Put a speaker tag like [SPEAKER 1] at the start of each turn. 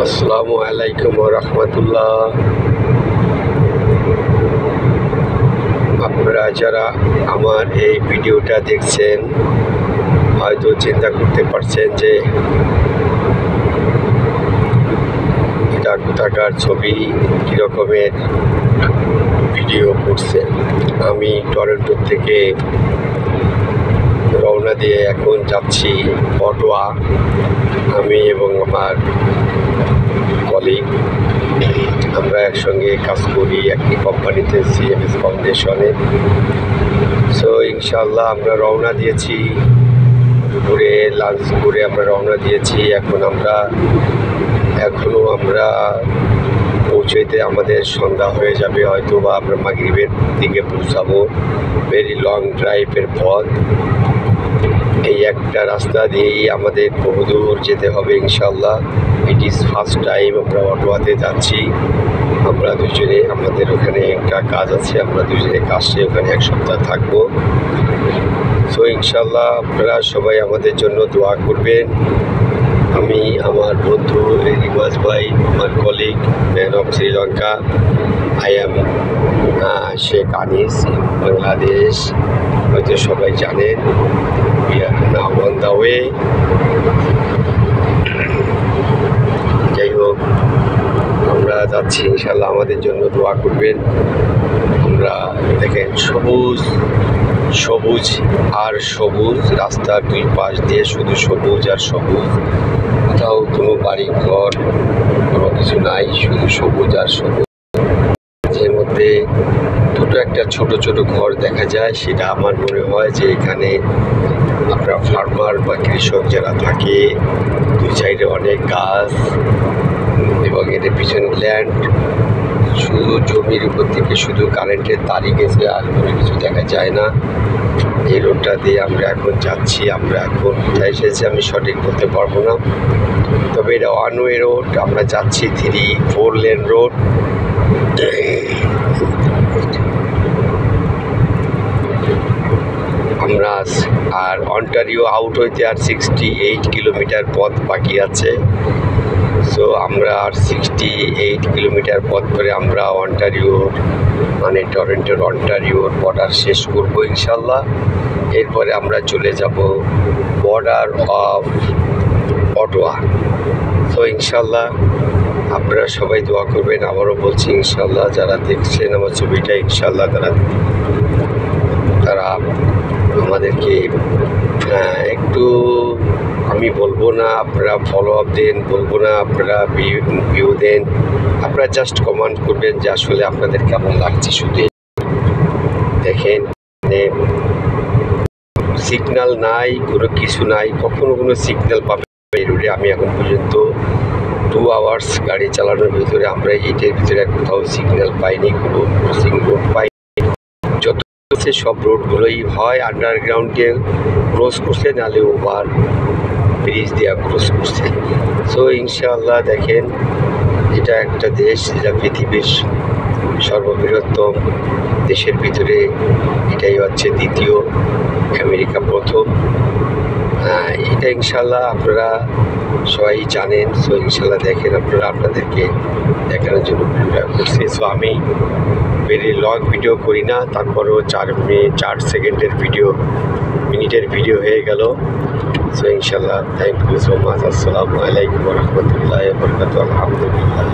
[SPEAKER 1] আসসালামু আলাইকুম ওয়া রাহমাতুল্লাহ। আপনারা যারা আমার এই ভিডিওটা দেখছেন হয়তো চিন্তা করতে পারছেন যে এটা কোথাকার ছবি, কীরকমের ভিডিও করছে। আমি টরন্টো থেকে রওনা দিয়ে এখন যাচ্ছি অটোয়া। আমি এবং আমার কলিগ আমরা একসঙ্গে কাজ করি একটি কোম্পানিতে, সিএমএস ফাউন্ডেশনে। সো ইনশাআল্লাহ আমরা রওনা দিয়েছি, দুপুরে লাঞ্চ করে আমরা রওনা দিয়েছি। এখনও আমরা পৌঁছাইতে আমাদের সন্ধ্যা হয়ে যাবে, হয়তো বা আমরা মাগরিবের দিকে পৌঁছাবো। ভেরি লং ড্রাইভের পথ, এই একটা রাস্তা দিয়েই আমাদের বহুদূর যেতে হবে ইনশাল্লাহ। ইট ইজ ফার্স্ট টাইম আমরা অটোয়াতে যাচ্ছি। আমরা দুজনে, আমাদের ওখানে একটা কাজ আছে, আমরা দুজনে কাজে ওখানে এক সপ্তাহ থাকবো। সো ইনশাল্লাহ আপনারা সবাই আমাদের জন্য দোয়া করবেন। আমি, আমার বন্ধু রিওয়াজ ভাই, আমার colleague man of Sri Lanka, I am Sheikh Anis, Bangladesh. হয়তো সবাই জানেন, we are now on the way। যাই হোক, আমরা যাচ্ছি ইনশাল্লাহ, আমাদের জন্য দোয়া করবেন। আমরা দেখেন সবুজ সবুজ আর সবুজ, রাস্তার দুই পাশ দিয়ে শুধু সবুজ আর সবুজ, কোথাও কোনো বাড়ি ঘর কোনো কিছু নাই, শুধু সবুজ আর সবুজ। এর মধ্যে দুটো একটা ছোট ছোট ঘর দেখা যায়। সেটা আমার মনে হয় যে এখানে আপনার ফার্মার বা কৃষক যারা থাকে, দুই সাইডে অনেক গাছ এবং এর পিছনে ল্যান্ড, শুধু জমির উপর থেকে শুধু কারেন্টের তারই গেছে, আর কোনো কিছু দেখা যায় না। এই রোডটা দিয়ে আমরা এখন যাচ্ছি। আমরা এখন কোথায় এসেছি আমি সঠিক বলতে পারবো না, তবে এটা ওয়ান ওয়ে রোড। আমরা যাচ্ছি 3-4 লেন রোড। আমরা আর অন্টারিও আউট হইতে আর 68 কিলোমিটার পথ বাকি আছে। সো আমরা আর 68 কিলোমিটার পথ করে আমরা অন্টারিওর মানে টরন্টোর অন্টারিওর বর্ডার শেষ করবো ইনশাল্লাহ। এরপরে আমরা চলে যাব বর্ডার অফ অটোয়া। তো ইনশাল্লাহ আপনারা সবাই দোয়া করবেন। আবারও বলছি ইনশাল্লাহ, যারা দেখছেন আমার ছবিটা, ইনশাল্লাহ তারা আমাদেরকে একটু, আমি বলবো না আপনারা ফলো আপ দেন, বলবো না আপনারা ভিউ দেন, আপনারা জাস্ট কমেন্ট করবেন যে আসলে আপনাদের কেমন লাগছে। শুধু দেখেন, সিগন্যাল নাই, কোনো কিছু নাই, কখনো কোনো সিগন্যাল পাবে এই রোডে। আমি এখন পর্যন্ত 2 আওয়ার্স গাড়ি চালানোর ভিতরে আমরা এইটার ভিতরে কোথাও সিগন্যাল পাইনি, কোনো ক্রসিং রোড পাইনি। যত সব রোডগুলোই হয় আন্ডারগ্রাউন্ডে ক্রস করছে, নাহলে ওভার ব্রিজ দেওয়া ক্রস করছে। সো ইনশাআল্লাহ দেখেন, এটা একটা দেশ যেটা পৃথিবীর সর্ববৃহত্তম দেশের ভিতরে এটাই হচ্ছে দ্বিতীয়, আমেরিকা প্রথম। এটা ইনশাল্লাহ আপনারা সবাই জানেন। সো ইনশাল্লাহ দেখেন, আপনারা আপনাদেরকে দেখানোর জন্য ভিডিওটা করছি। সো আমি ভেরি লং ভিডিও করি না, তারপরেও 4 সেকেন্ডের ভিডিও, মিনিটের ভিডিও হয়ে গেল। সো ইনশাল্লাহ থ্যাংক ইউ সো মাচ। আসসালামু আলাইকুম ওয়া রাহমাতুল্লাহি ওয়া বারাকাতুহু। আলহামদুলিল্লাহ।